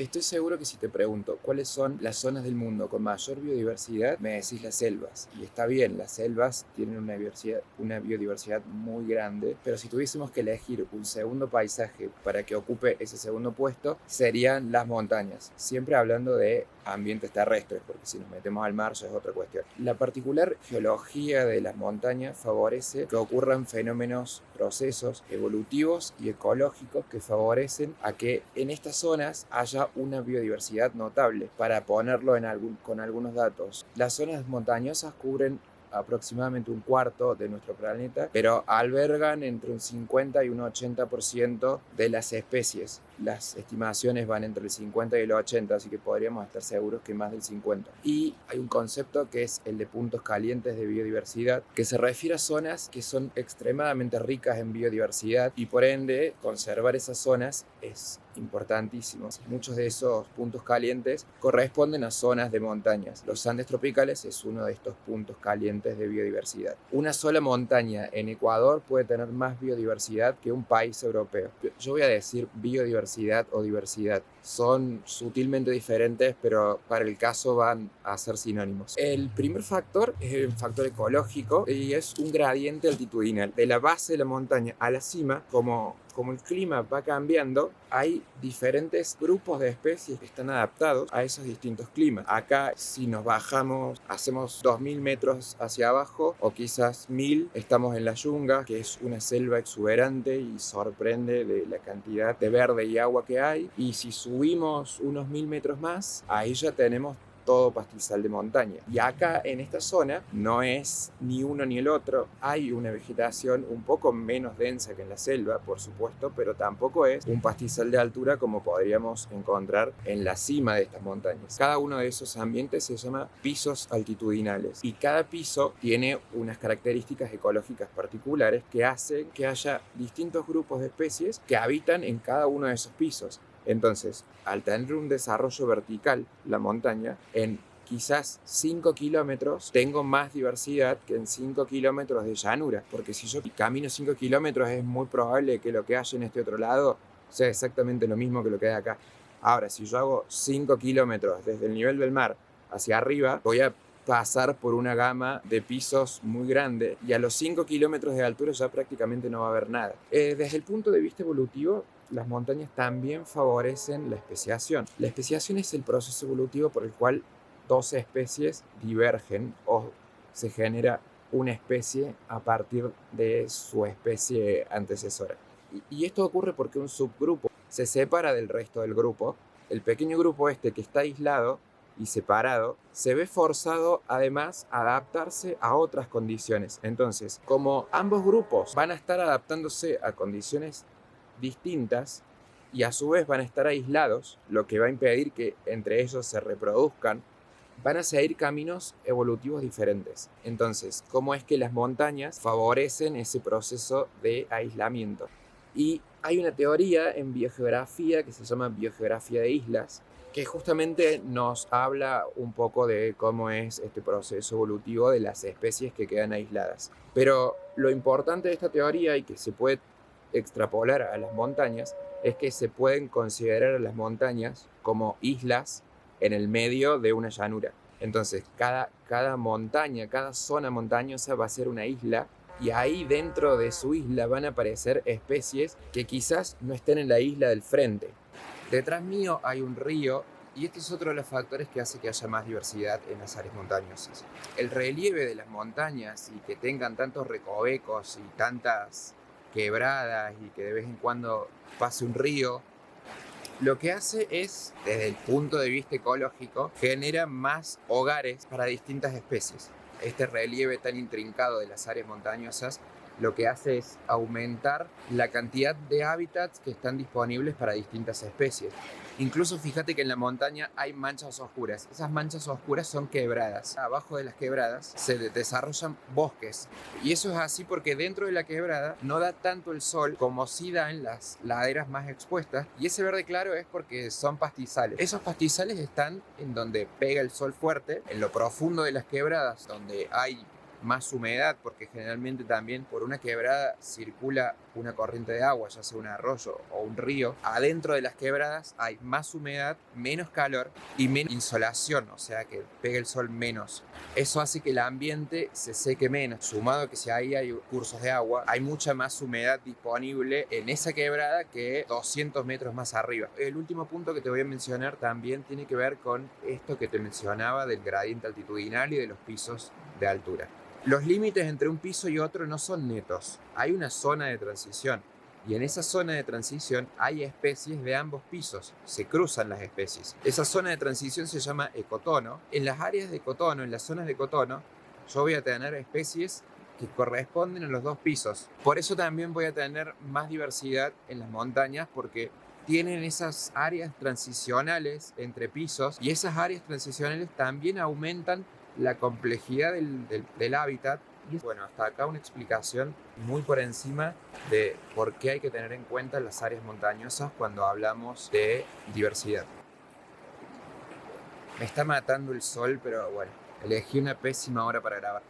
Estoy seguro que si te pregunto cuáles son las zonas del mundo con mayor biodiversidad, me decís las selvas. Y está bien, las selvas tienen una biodiversidad muy grande, pero si tuviésemos que elegir un segundo paisaje para que ocupe ese segundo puesto, serían las montañas. Siempre hablando de ambientes terrestres, porque si nos metemos al mar ya es otra cuestión. La particular geología de las montañas favorece que ocurran fenómenos, procesos evolutivos y ecológicos que favorecen a que en estas zonas haya una biodiversidad notable. Para ponerlo con algunos datos, las zonas montañosas cubren aproximadamente un cuarto de nuestro planeta, pero albergan entre un 50 y un 80% de las especies. Las estimaciones van entre el 50 y el 80, así que podríamos estar seguros que más del 50. Y hay un concepto que es el de puntos calientes de biodiversidad, que se refiere a zonas que son extremadamente ricas en biodiversidad y por ende conservar esas zonas es importantísimo. Muchos de esos puntos calientes corresponden a zonas de montañas. Los Andes tropicales es uno de estos puntos calientes de biodiversidad. Una sola montaña en Ecuador puede tener más biodiversidad que un país europeo. Yo voy a decir biodiversidad o diversidad. Son sutilmente diferentes, pero para el caso van a ser sinónimos. El primer factor es el factor ecológico y es un gradiente altitudinal. De la base de la montaña a la cima, como el clima va cambiando, hay diferentes grupos de especies que están adaptados a esos distintos climas. Acá, si nos bajamos, hacemos 2000 metros hacia abajo o quizás 1000, estamos en la Yunga, que es una selva exuberante y sorprende de la cantidad de verde y agua que hay. Y si subimos unos 1000 metros más, ahí ya tenemos todo pastizal de montaña. Y acá en esta zona no es ni uno ni el otro. Hay una vegetación un poco menos densa que en la selva, por supuesto, pero tampoco es un pastizal de altura como podríamos encontrar en la cima de estas montañas. Cada uno de esos ambientes se llama pisos altitudinales y cada piso tiene unas características ecológicas particulares que hacen que haya distintos grupos de especies que habitan en cada uno de esos pisos. Entonces, al tener un desarrollo vertical, la montaña, en quizás 5 kilómetros tengo más diversidad que en 5 kilómetros de llanura, porque si yo camino 5 kilómetros es muy probable que lo que haya en este otro lado sea exactamente lo mismo que lo que hay acá. Ahora, si yo hago 5 kilómetros desde el nivel del mar hacia arriba, voy a pasar por una gama de pisos muy grande y a los 5 kilómetros de altura ya prácticamente no va a haber nada. Desde el punto de vista evolutivo, las montañas también favorecen la especiación. La especiación es el proceso evolutivo por el cual dos especies divergen o se genera una especie a partir de su especie antecesora. Y esto ocurre porque un subgrupo se separa del resto del grupo. El pequeño grupo este que está aislado y separado se ve forzado además a adaptarse a otras condiciones. Entonces, como ambos grupos van a estar adaptándose a condiciones distintas y a su vez van a estar aislados, lo que va a impedir que entre ellos se reproduzcan, van a seguir caminos evolutivos diferentes. Entonces, ¿cómo es que las montañas favorecen ese proceso de aislamiento? Y hay una teoría en biogeografía que se llama biogeografía de islas, que justamente nos habla un poco de cómo es este proceso evolutivo de las especies que quedan aisladas. Pero lo importante de esta teoría y que se puede extrapolar a las montañas es que se pueden considerar a las montañas como islas en el medio de una llanura. Entonces, cada montaña, cada zona montañosa va a ser una isla y ahí dentro de su isla van a aparecer especies que quizás no estén en la isla del frente. Detrás mío hay un río y este es otro de los factores que hace que haya más diversidad en las áreas montañosas. El relieve de las montañas y que tengan tantos recovecos y tantas quebradas y que de vez en cuando pase un río, lo que hace es, desde el punto de vista ecológico, genera más hogares para distintas especies. Este relieve tan intrincado de las áreas montañosas lo que hace es aumentar la cantidad de hábitats que están disponibles para distintas especies. Incluso fíjate que en la montaña hay manchas oscuras. Esas manchas oscuras son quebradas. Abajo de las quebradas se desarrollan bosques. Y eso es así porque dentro de la quebrada no da tanto el sol como sí da en las laderas más expuestas. Y ese verde claro es porque son pastizales. Esos pastizales están en donde pega el sol fuerte, en lo profundo de las quebradas, donde hay más humedad, porque generalmente también por una quebrada circula una corriente de agua, ya sea un arroyo o un río. Adentro de las quebradas hay más humedad, menos calor y menos insolación, o sea que pega el sol menos. Eso hace que el ambiente se seque menos, sumado a que si ahí hay cursos de agua, hay mucha más humedad disponible en esa quebrada que 200 metros más arriba. El último punto que te voy a mencionar también tiene que ver con esto que te mencionaba del gradiente altitudinal y de los pisos de altura. Los límites entre un piso y otro no son netos, hay una zona de transición. Y en esa zona de transición hay especies de ambos pisos, se cruzan las especies. Esa zona de transición se llama ecotono. En las áreas de ecotono, en las zonas de ecotono, yo voy a tener especies que corresponden a los dos pisos. Por eso también voy a tener más diversidad en las montañas, porque tienen esas áreas transicionales entre pisos, y esas áreas transicionales también aumentan la complejidad del hábitat. Y bueno, hasta acá una explicación muy por encima de por qué hay que tener en cuenta las áreas montañosas cuando hablamos de diversidad. Me está matando el sol, pero bueno, elegí una pésima hora para grabar.